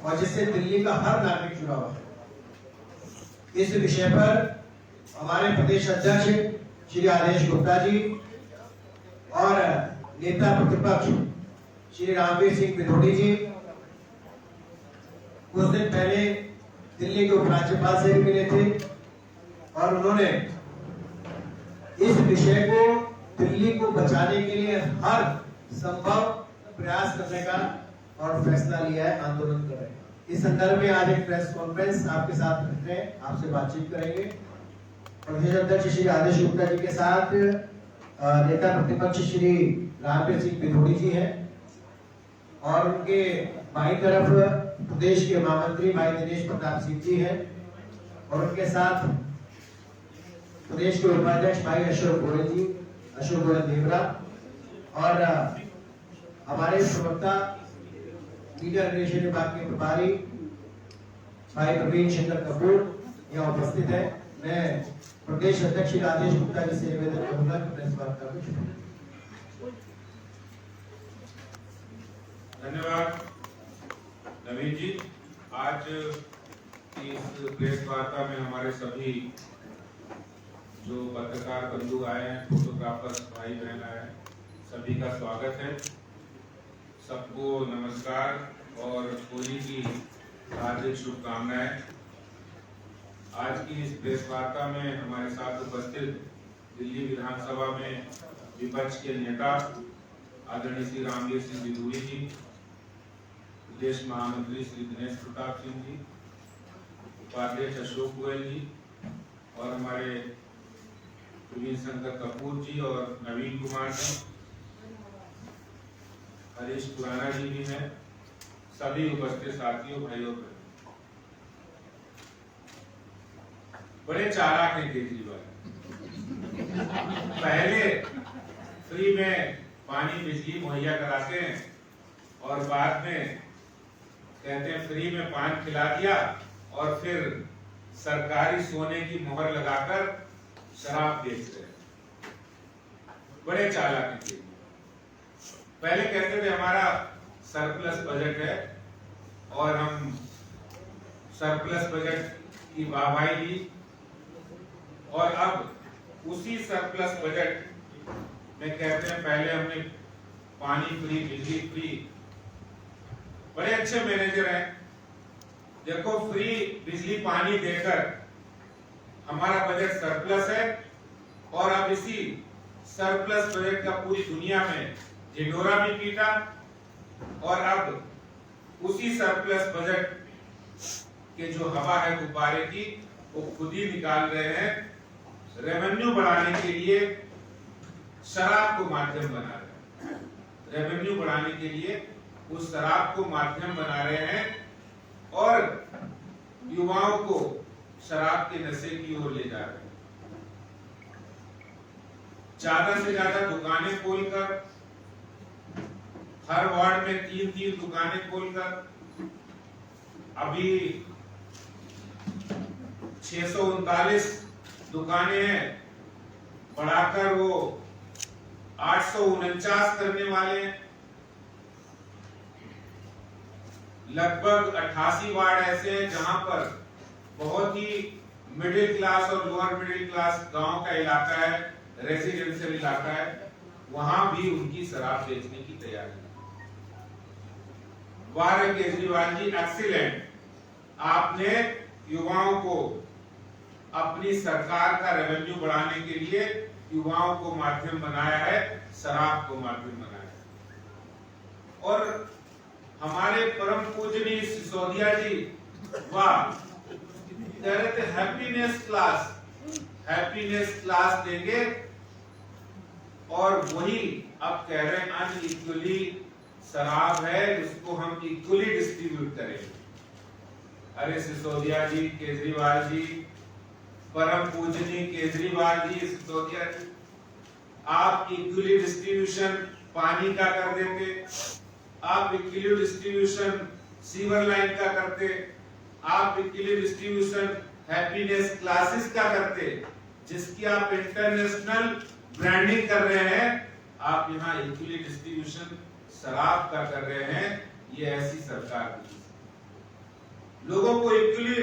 और जिससे दिल्ली का हर नागरिक जुड़ा हुआ है। इस विषय पर हमारे प्रदेश अध्यक्ष श्री आदेश गुप्ता जी और नेता प्रतिपक्ष श्री रामवीर सिंह पिथोड़ी जी कुछ दिन पहले दिल्ली के उपराज्यपाल से भी मिले थे और उन्होंने इस विषय को दिल्ली को बचाने के लिए हर संभव प्रयास करने का और फैसला लिया है, आंदोलन कर रहे हैं। इस संदर्भ में आज एक प्रेस कॉन्फ्रेंस आपके साथ रख रहे हैं, आपसे बातचीत करेंगे। प्रदेश अध्यक्ष श्री आदेश गुप्ता जी के साथ नेता प्रतिपक्ष श्री रामवीर सिंह पिथोड़ी जी हैं और उनके बाईं तरफ प्रदेश के महामंत्री भाई दिनेश प्रताप सिंह जी हैं और उनके साथ प्रदेश के उपाध्यक्ष भाई अशोक गोयल देवरा और हमारे प्रवक्ता मीडिया रिलेशन विभाग के प्रभारी भाई प्रवीण शंकर कपूर यहाँ उपस्थित है। मैं प्रदेश अध्यक्ष आदेश गुप्ता जी से निवेदन करूंगा कि प्रेस वार्ता में धन्यवाद नवीन जी। आज इस प्रेस वार्ता में हमारे सभी जो पत्रकार बंधु आए हैं, फोटोग्राफर्स भाई बहन आए हैं, सभी का स्वागत है। सबको नमस्कार और होली की हार्दिक शुभकामनाएं। आज की इस प्रेस वार्ता में हमारे साथ उपस्थित दिल्ली विधानसभा में विपक्ष के नेता आदरणीय श्री रामवीर सिंह पिथोड़ी जी, प्रदेश महामंत्री श्री दिनेश प्रताप सिंह जी, उपाध्यक्ष अशोक गोयल जी और हमारे प्रवीण शंकर कपूर जी और नवीन कुमार जी, हरीश खुराना जी भी हैं, सभी उपस्थित साथियों भाइयों बहनों। बड़े चालाक हैं केजरीवाल। पहले फ्री में पानी बिजली मुहैया कराते हैं और बाद में कहते हैं फ्री में पान खिला दिया और फिर सरकारी सोने की मोहर लगाकर शराब बेच रहे हैं। बड़े चालाक हैं। पहले कहते थे हमारा सरप्लस बजट है और हम सरप्लस बजट की वाहवाही ली और अब उसी सरप्लस बजट में कहते हैं पहले हमने पानी फ्री, बिजली फ्री। बड़े अच्छे मैनेजर हैं। देखो, फ्री बिजली पानी देकर हमारा बजट सरप्लस है और अब इसी सरप्लस बजट का पूरी दुनिया में ढिंढोरा भी पीटा और अब उसी सरप्लस बजट के जो हवा है गुब्बारे की वो खुद ही निकाल रहे हैं। रेवेन्यू बढ़ाने के लिए शराब को माध्यम बना रहे हैं। रेवेन्यू बढ़ाने के लिए उस शराब को माध्यम बना रहे हैं और युवाओं को शराब के नशे की ओर ले जा रहे हैं। ज्यादा से ज्यादा दुकानें खोलकर, हर वार्ड में 3-3 दुकानें खोलकर, अभी 639 दुकानें हैं, बढ़ाकर वो 849 करने वाले हैं। लगभग 88 वार्ड ऐसे हैं जहां पर बहुत ही मिडिल क्लास और लोअर मिडिल क्लास गांव का इलाका है, रेजिडेंशियल इलाका है, वहां भी उनकी शराब बेचने की तैयारी है। वाह केजरीवाल जी, एक्सीलेंट। आपने युवाओं को अपनी सरकार का रेवेन्यू बढ़ाने के लिए युवाओं को माध्यम बनाया है, शराब को माध्यम बनाया है। और हमारे परम पूजनीय सिसोदिया जी, वाह, कह रहे थे हैप्पीनेस क्लास देंगे और वही अब कह रहे हैं अनइक्वली शराब है, इसको हम इक्वली डिस्ट्रीब्यूट करेंगे। अरे सिसोदिया जी, केजरीवाल जी, परम पूजनीय केजरीवाल जी, सिसोदिया जी, आप इक्वली डिस्ट्रीब्यूशन पानी का कर देते, आप इक्वली डिस्ट्रीब्यूशन सीवर लाइन का करते, आप इक्वली डिस्ट्रीब्यूशन हैप्पीनेस क्लासेस का करते, जिसकी आप इंटरनेशनल ब्रांडिंग कर रहे हैं। आप यहाँ इक्वली डिस्ट्रीब्यूशन शराब का कर रहे हैं। ये ऐसी सरकार की लोगों को इक्वली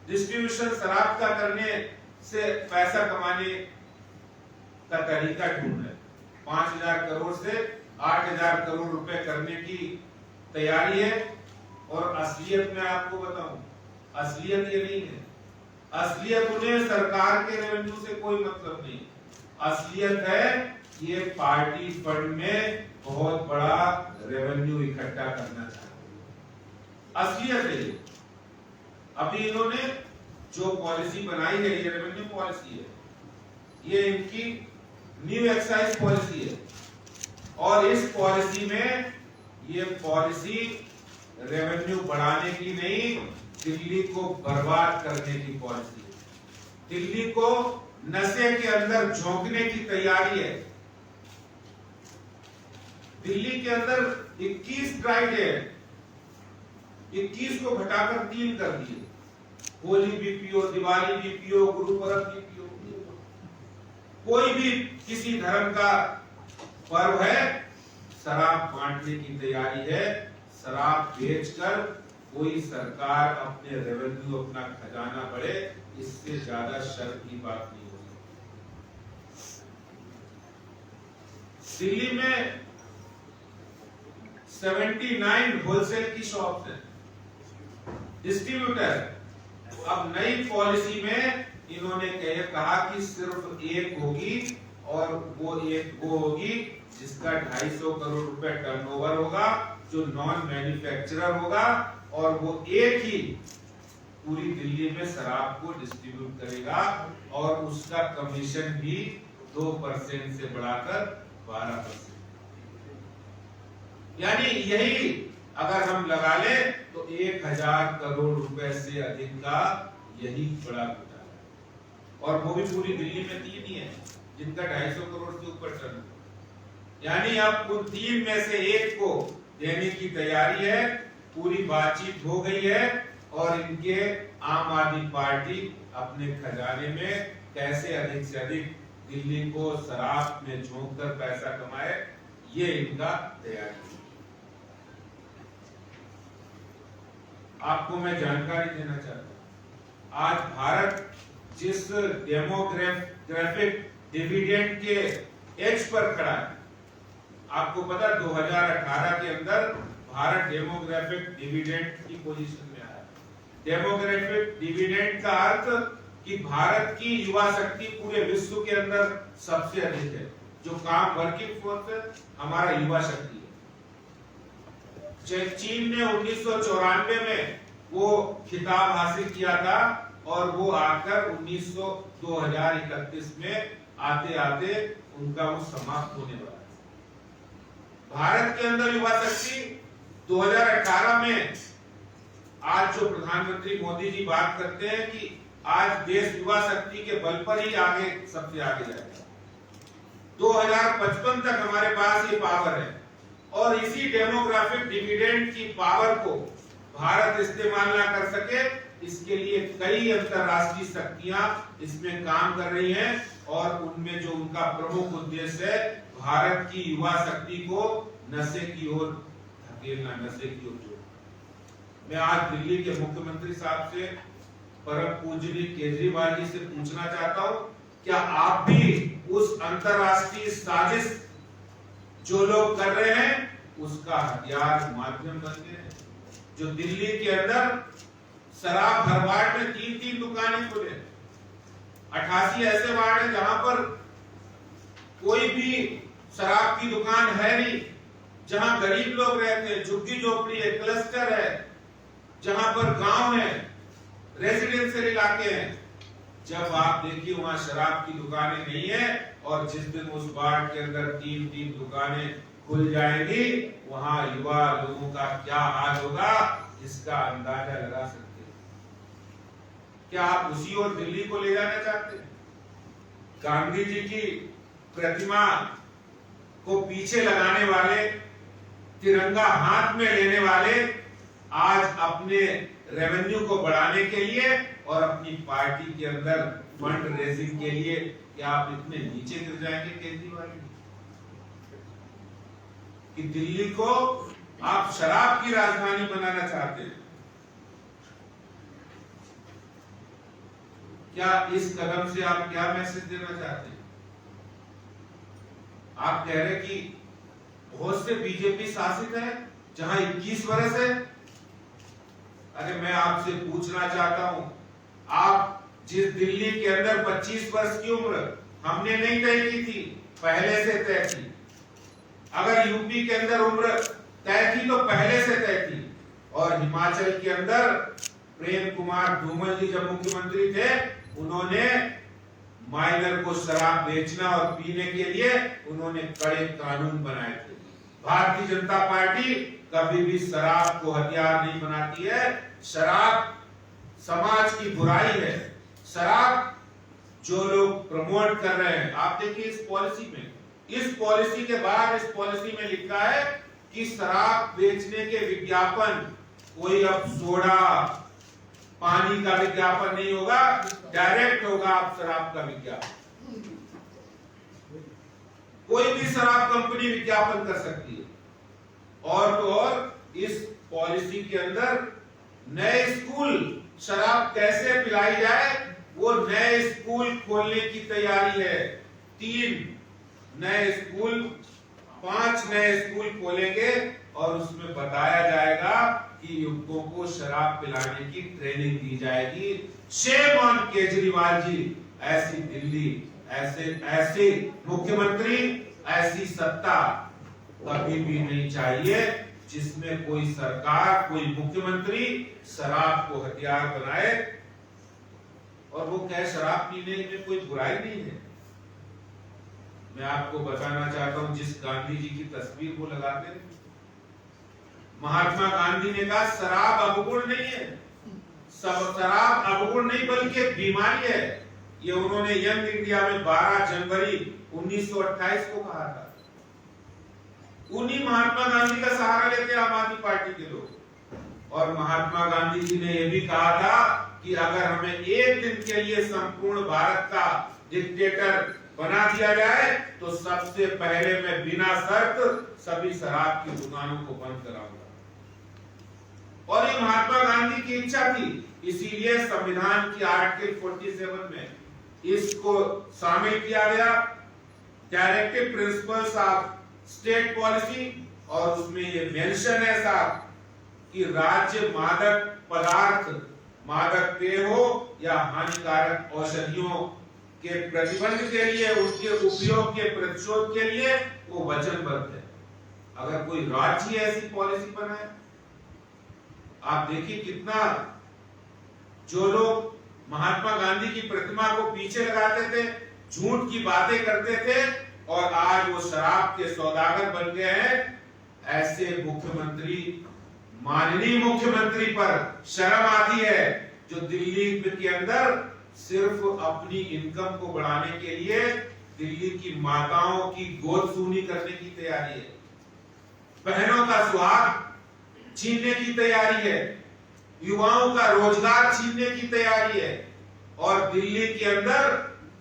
डिस्ट्रीब्यूशन शराब का करने से पैसा कमाने का तरीका ढूंढ रहे। 5,000 करोड़ से 8,000 करोड़ रुपए करने की तैयारी है। और असलियत में आपको बताऊं, असलियत ये नहीं है। असलियत उन्हें सरकार के रेवेन्यू से कोई मतलब नहीं। असलियत है ये पार्टी फंड में बहुत बड़ा रेवेन्यू इकट्ठा करना चाहते। असलियत है ये। अभी इन्होंने जो पॉलिसी बनाई है, ये रेवेन्यू पॉलिसी है, ये इनकी न्यू एक्साइज पॉलिसी है। और इस पॉलिसी में ये पॉलिसी रेवेन्यू बढ़ाने की नहीं, दिल्ली को बर्बाद करने की पॉलिसी है। दिल्ली को नशे के अंदर झोंकने की तैयारी है। दिल्ली के अंदर 21 ड्राइड है, 21 को घटाकर 3 कर दिए। होली भी पियो, दिवाली भी पियो, गुरु पर्व भी पियो। कोई भी किसी धर्म का पर्व है, शराब बांटने की तैयारी है। शराब बेचकर कोई सरकार अपने रेवेन्यू, अपना खजाना बढ़े, इससे ज्यादा शर्म की बात नहीं हो सकती। दिल्ली में 79 होलसेल की शॉप्स हैं, डिस्ट्रीब्यूटर। अब नई पॉलिसी में इन्होंने कहा कि सिर्फ एक होगी, और वो एक वो होगी जिसका 250 करोड़ रुपए टर्नओवर होगा, जो नॉन मैन्युफैक्चरर होगा, और वो एक ही पूरी दिल्ली में शराब को डिस्ट्रीब्यूट करेगा, और उसका कमीशन भी 2% से बढ़ाकर 12%। यानी यही अगर हम लगा ले तो 1,000 करोड़ रुपए से अधिक का यही बड़ा घोटाला है। और वो भी पूरी दिल्ली में 3 ही है जिनका 250 करोड़ से ऊपर टर्न। यानी अब उन 3 में से एक को देने की तैयारी है। पूरी बातचीत हो गई है, और इनके आम आदमी पार्टी अपने खजाने में कैसे अधिक से अधिक दिल्ली को शराब में झोंक कर पैसा कमाए, ये इनका तैयारी है। आपको मैं जानकारी देना चाहता हूं, आज भारत जिस डेमोग्राफिक डिविडेंड के एज पर खड़ा है, आपको पता 2018 के अंदर भारत डेमोग्राफिक डिविडेंड की पोजीशन में आया। डेमोग्राफिक डिविडेंड का अर्थ कि भारत की युवा शक्ति पूरे विश्व के अंदर सबसे अधिक है। जो काम वर्किंग फोर्स है, हमारा युवा शक्ति है। चीन ने 1994 में वो खिताब हासिल किया था, और वो आकर 2031 में आते आते उनका वो समाप्त होने वाला है। भारत के अंदर युवा शक्ति 2018 में, आज जो प्रधानमंत्री मोदी जी बात करते हैं कि आज देश युवा शक्ति के बल पर ही आगे, सबसे आगे जाएगा। 2055 तक हमारे पास ये पावर है, और इसी डेमोग्राफिक डिविडेंड की पावर को भारत इस्तेमाल ना कर सके, इसके लिए कई अंतरराष्ट्रीय शक्तियां इसमें काम कर रही हैं। और उनमें जो उनका प्रमुख उद्देश्य है, भारत की युवा शक्ति को नशे की ओर धकेलना, नशे की ओर जोड़ना। मैं आज दिल्ली के मुख्यमंत्री साहब से, परम पूज्य केजरीवाल जी से पूछना चाहता हूं, क्या आप भी उस अंतरराष्ट्रीय साजिश जो लोग कर रहे हैं, उसका हथियार, माध्यम बन गए हैं? जो दिल्ली के अंदर शराब हर वार्ड में 3-3 दुकानें खुले, 88 ऐसे वार्ड हैं जहां पर कोई भी शराब की दुकान है नहीं, जहां गरीब लोग रहते हैं, झुग्गी झोपड़ी है, क्लस्टर है, जहां पर गांव है, रेजिडेंशियल इलाके हैं। जब आप देखिए वहां शराब की दुकानें नहीं है, और जिस दिन उस वार्ड के अंदर 3-3 दुकानें खुल जाएंगी, वहां युवा लोगों का क्या हाल होगा, इसका अंदाजा लगा सकते हैं। क्या आप उसी ओर दिल्ली को ले जाना चाहते हैं? गांधी जी की प्रतिमा को पीछे लगाने वाले, तिरंगा हाथ में लेने वाले, आज अपने रेवेन्यू को बढ़ाने के लिए और अपनी पार्टी के अंदर फंड रेजिंग के लिए, क्या आप इतने नीचे गिर जाएंगे केजरीवाल जी, कि दिल्ली को आप शराब की राजधानी बनाना चाहते हैं? क्या इस कदम से आप क्या मैसेज देना चाहते हैं? आप कह रहे कि बहुत से बीजेपी शासित है जहां 21 वर्ष है। अरे मैं आपसे पूछना चाहता हूं, आप जिस दिल्ली के अंदर 25 वर्ष की उम्र हमने नहीं तय की थी, पहले से तय थी। अगर यूपी के अंदर उम्र तय थी तो पहले से तय थी। और हिमाचल के अंदर प्रेम कुमार धूमल जी जब मुख्यमंत्री थे, उन्होंने माइनर को शराब बेचना और पीने के लिए उन्होंने कड़े कानून बनाए थे। भारतीय जनता पार्टी कभी भी शराब को हथियार नहीं बनाती है। शराब समाज की बुराई है। शराब जो लोग प्रमोट कर रहे हैं, आप देखिए इस पॉलिसी के बाद इस पॉलिसी में लिखा है कि शराब बेचने के विज्ञापन कोई अब सोडा पानी का विज्ञापन नहीं होगा, डायरेक्ट होगा आप शराब का विज्ञापन। कोई भी शराब कंपनी विज्ञापन कर सकती है। और तो और इस पॉलिसी के अंदर नए स्कूल शराब कैसे पिलाई जाए, वो नए स्कूल खोलने की तैयारी है। 3 नए स्कूल, 5 नए स्कूल खोलेंगे और उसमें बताया जाएगा कि युवकों को शराब पिलाने की ट्रेनिंग दी जाएगी। शेम ऑन केजरीवाल जी, ऐसी दिल्ली, ऐसे मुख्यमंत्री, ऐसी सत्ता कभी भी नहीं चाहिए जिसमें कोई सरकार, कोई मुख्यमंत्री शराब को हथियार बनाए। और वो कहे शराब पीने में कोई बुराई नहीं है। मैं आपको बताना चाहता हूं, जिस गांधी जी की तस्वीर वो लगाते हैं, महात्मा गांधी ने कहा शराब अवगुण नहीं है, शराब अवगुण नहीं बल्कि एक बीमारी है। ये उन्होंने यंग इंडिया में 12 जनवरी 1928 को कहा था। उन्हीं महात्मा गांधी का सहारा लेते आम आदमी पार्टी के लोग। और महात्मा गांधी जी ने यह भी कहा था कि अगर हमें एक दिन के लिए संपूर्ण भारत का डिक्टेटर बना दिया जाए तो सबसे पहले मैं बिना शर्त सभी शराब की दुकानों को बंद कराऊंगा। और ये महात्मा गांधी की इच्छा थी, इसीलिए संविधान की आर्टिकल 47 में इसको शामिल किया गया, directive principles of state policy. और उसमें ये मेंशन है साहब कि राज्य मादक पदार्थ, मादक पेय हो या हानिकारक औषधियों के प्रतिबंध के लिए, उसके उपयोग के प्रतिशोध के लिए वो वचनबद्ध है। अगर कोई राज्य ऐसी पॉलिसी बनाए, आप देखिए कितना, जो लोग महात्मा गांधी की प्रतिमा को पीछे लगाते थे, झूठ की बातें करते थे और आज वो शराब के सौदागर बन गए हैं, ऐसे मुख्यमंत्री, माननीय मुख्यमंत्री पर शर्म आती है जो दिल्ली के अंदर सिर्फ अपनी इनकम को बढ़ाने के लिए दिल्ली की माताओं की गोद सूनी करने की तैयारी है, बहनों का सुहाग छीनने की तैयारी है, युवाओं का रोजगार छीनने की तैयारी है और दिल्ली के अंदर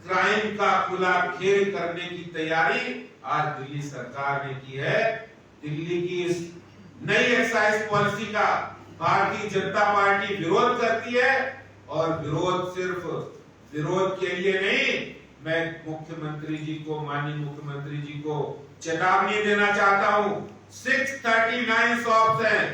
क्राइम का खुला खेल करने की तैयारी आज दिल्ली सरकार ने की है। दिल्ली की इस नई एक्साइज पॉलिसी का भारतीय जनता पार्टी विरोध करती है और विरोध सिर्फ विरोध के लिए नहीं, मैं मुख्यमंत्री जी को, माननीय मुख्यमंत्री जी को चेतावनी देना चाहता हूं। 639 शॉप्स हैं,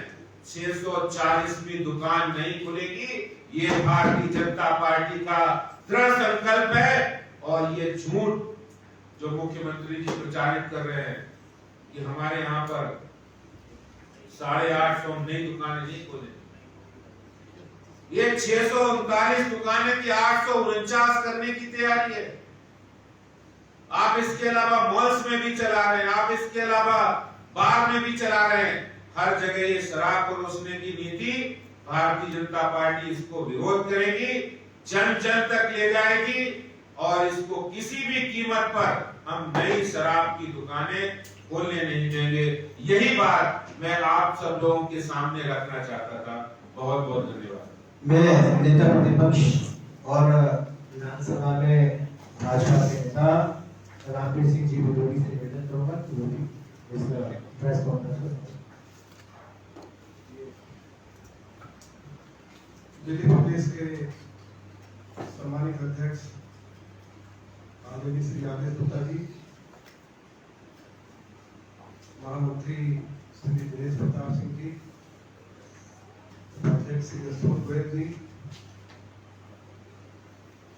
640वीं दुकान नहीं खुलेगी। ये भारतीय जनता पार्टी का दृढ़ संकल्प है। और ये झूठ जो मुख्यमंत्री जी प्रचारित कर रहे हैं कि हमारे यहाँ पर 850 नई दुकानें नहीं खोले, ये 639 दुकानें की 849 करने की तैयारी है। आप इसके अलावा मॉल्स में भी चला रहे हैं, आप इसके अलावा बार में भी चला रहे हैं। हर जगह ये शराब परोसने की नीति, भारतीय जनता पार्टी इसको विरोध करेगी, जन जन तक ले जाएगी और इसको किसी भी कीमत पर हम नई शराब की दुकानें खोलने नहीं देंगे। यही बात मैं आप सब लोगों के सामने रखना चाहता था। बहुत बहुत धन्यवाद। मैं नेता प्रतिपक्ष और विधानसभा में भाजपा के नेता रामप्रीत सिंह जी बुदौली से निवेदन करूंगा कि वो भी इस प्रेस कॉन्फ्रेंस को दिल्ली प्रदेश के सम्मानित अध्यक्ष आदरणीय श्री आदेश गुप्ता जी, महामंत्री श्री दिनेश प्रताप सिंह जी, अध्यक्ष श्री अशोक गोयल जी,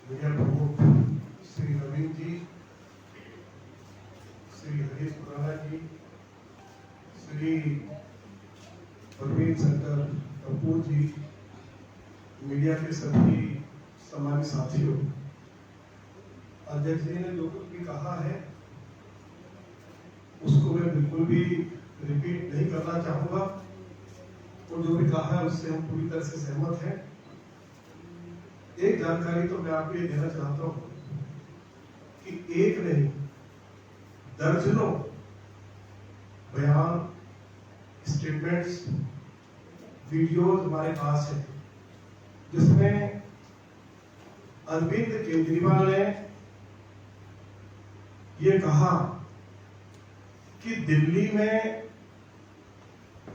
मीडिया प्रमुख श्री नवीन जी, श्री हरीश खुराना जी, श्री परवीन शंकर कपूर जी, मीडिया के सभी सम्मानित साथियों, अध्यक्ष जी ने जो कुछ भी कहा है उसको मैं बिल्कुल भी रिपीट नहीं करना चाहूंगा, और जो भी कहा है उससे हम पूरी तरह से सहमत हैं। एक जानकारी तो मैं आपको ये देना चाहता हूं कि एक नहीं दर्जनों बयान, स्टेटमेंट्स, वीडियोज हमारे पास है जिसमें अरविंद केजरीवाल ने ये कहा कि दिल्ली में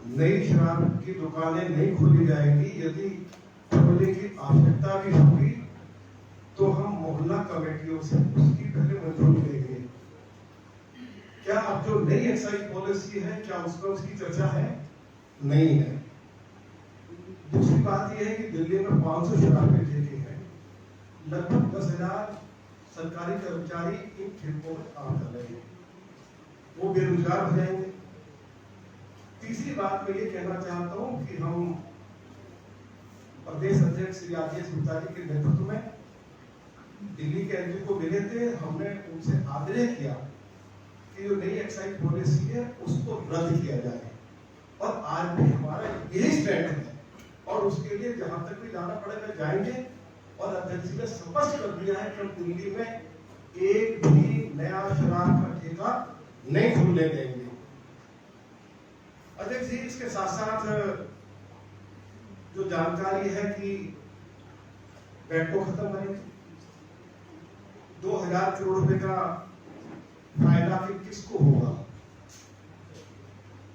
नई शराब की दुकानें नहीं खोली जाएंगी, यदि खोलने की आवश्यकता भी होगी तो हम मोहल्ला कमेटियों से उसकी पहले मंजूरी देंगे। क्या अब जो नई एक्साइज पॉलिसी है क्या उसमें उसकी चर्चा है? नहीं है। दूसरी बात यह है कि दिल्ली में 500 शराबी ठेके हैं, लगभग 10,000 सरकारी कर्मचारी इन ठेकों में काम कर रहे हैं, वो बेरोजगार हो जाएंगे। तीसरी बात मैं ये कहना चाहता हूं कि हम प्रदेश अध्यक्ष श्री आदेश गुप्ता जी के नेतृत्व में दिल्ली के एमपी को मिले थे। हमने उनसे आग्रह किया कि जो नई एक्साइज पॉलिसी है उसको रद्द किया जाए, और आज भी हमारा यही स्टैंड है, और उसके लिए जहां तक भी जाना पड़ेगा जाएंगे। और अध्यक्ष जी ने स्पष्ट कर दिया है कि हम दिल्ली में एक भी नया शराब का ठेका नहीं खुलने देंगे। अध्यक्ष जी, इसके साथ साथ जो जानकारी है कि पेट्रो खत्म करेंगे, 2000 करोड़ रुपए का फायदा किसको होगा?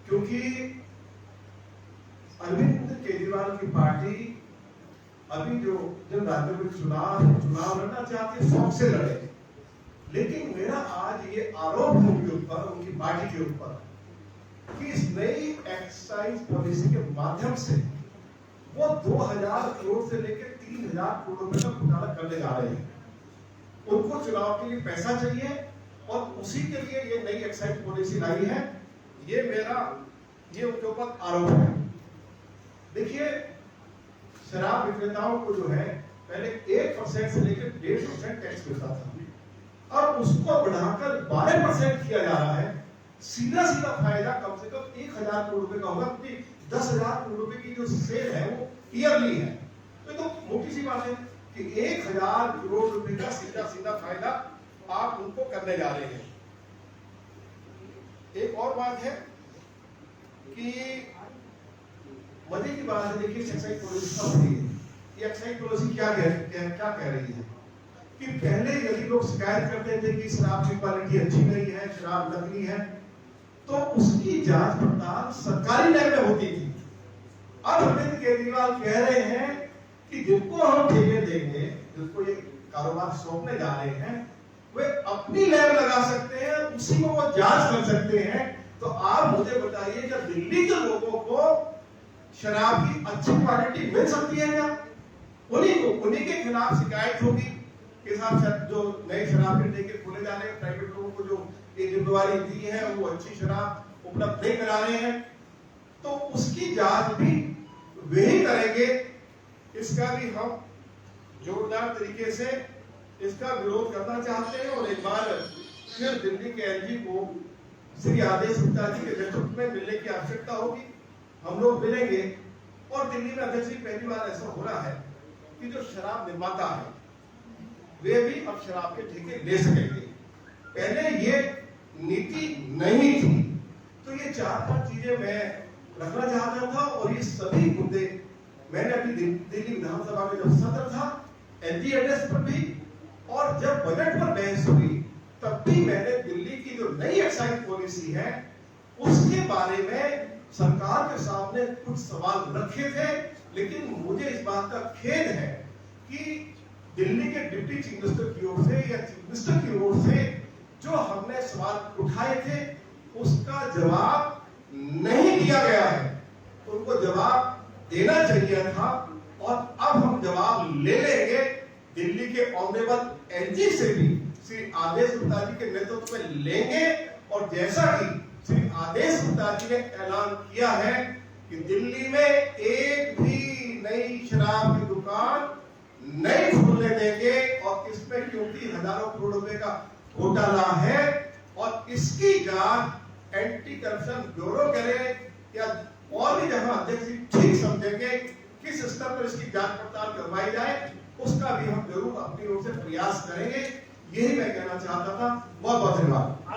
क्योंकि अरविंद केजरीवाल की पार्टी अभी जो जब राज्य में चुनाव लड़ना चाहती है, शौक से लड़े, लेकिन मेरा आज ये आरोप है उनके ऊपर, उनकी पार्टी के ऊपर, कि इस नई एक्साइज पॉलिसी के माध्यम से वो 2000 करोड़ से लेकर 3000 करोड़ रुपए का घोटाला करने जा रहे हैं। उनको चुनाव के लिए पैसा चाहिए और उसी के लिए ये नई एक्साइज पॉलिसी लाई है। ये उनके ऊपर आरोप है। देखिए, शराब विक्रेताओं को जो है पहले 1% से लेकर 1.5% टैक्स मिलता था, और उसको बढ़ाकर 12% किया जा रहा है। सीधा फायदा कम से कम 1000 करोड़ रुपए का होगा, क्योंकि 10,000 करोड़ रुपए की जो सेल है वो ईयरली है। तो मोटी सी बात है कि 1000 करोड़ रुपए का सीधा फायदा आप उनको करने जा रहे हैं। एक और बात है कि मजे की बात है, देखिए एक्साइज पॉलिसी कब हुई है। ये एक्साइज पॉलिसी क्या कह रही है कि पहले यदि लोग शिकायत करते थे कि शराब की क्वालिटी अच्छी नहीं है, शराब नकली है, तो उसकी जांच पड़ताल सरकारी लैब में होती थी। अब अरविंद केजरीवाल कह रहे हैं कि जिनको हम ठेके देंगे, जिसको ये कारोबार सौंपने जा रहे हैं, वे अपनी लैब लगा सकते हैं, उसी में वो जांच कर सकते हैं। तो आप मुझे बताइए, क्या दिल्ली के लोगों को शराब की अच्छी क्वालिटी मिल सकती है क्या? उन्हीं के खिलाफ शिकायत होगी कि साहब जो नए शराब के ठेके खोले जा रहे हैं, प्राइवेट लोगों को जो ये जिम्मेवारी दी है वो अच्छी शराब उपलब्ध नहीं करा रहे हैं, तो उसकी जांच भी वही करेंगे। इसका भी हम जोरदार तरीके से इसका विरोध करना चाहते हैं, और एक बार फिर दिल्ली के एलजी को श्री आदेश गुप्ता जी के नेतृत्व में मिलने की आवश्यकता होगी। हम लोग मिलेंगे, और दिल्ली में अध्यक्ष जी पहली बार ऐसा हो रहा है कि जो शराब निर्माता है वे भी अब शराब के ठेके ले सकेंगे। पहले ये नीति नहीं थी। तो ये 4-5 चीजें मैं रखना चाहता था, और ये सभी मुद्दे मैंने अभी दिल्ली विधानसभा में जब सत्र था, एनडी एड्रेस पर भी, और जब बजट पर बहस हुई तब भी मैंने दिल्ली की जो नई एक्साइज पॉलिसी है उसके बारे में सरकार के सामने कुछ सवाल रखे थे। लेकिन मुझे इस बात का खेद है कि दिल्ली के डिप्टी चीफ मिनिस्टर की ओर से या चीफ मिनिस्टर की ओर से जो हमने सवाल उठाए थे उसका जवाब नहीं दिया गया है। उनको जवाब देना चाहिए था और अब हम जवाब ले लेंगे दिल्ली के ऑनरेबल एलजी से भी श्री आदेश गुप्ता जी के नेतृत्व में लेंगे। और जैसा कि श्री आदेश गुप्ता जी ने ऐलान किया है कि दिल्ली में एक भी नई शराब की दुकान नहीं खुलने देंगे और इसमें क्योंकि हजारों करोड़ रुपए का घोटाला है और इसकी जांच एंटी करप्शन ब्यूरो करे या और भी जहां अध्यक्ष जी ठीक समझेंगे किस स्तर पर इसकी जांच पड़ताल करवाई जाए उसका भी हम जरूर अपनी ओर से प्रयास करेंगे। यही मैं कहना चाहता था। बहुत बहुत धन्यवाद।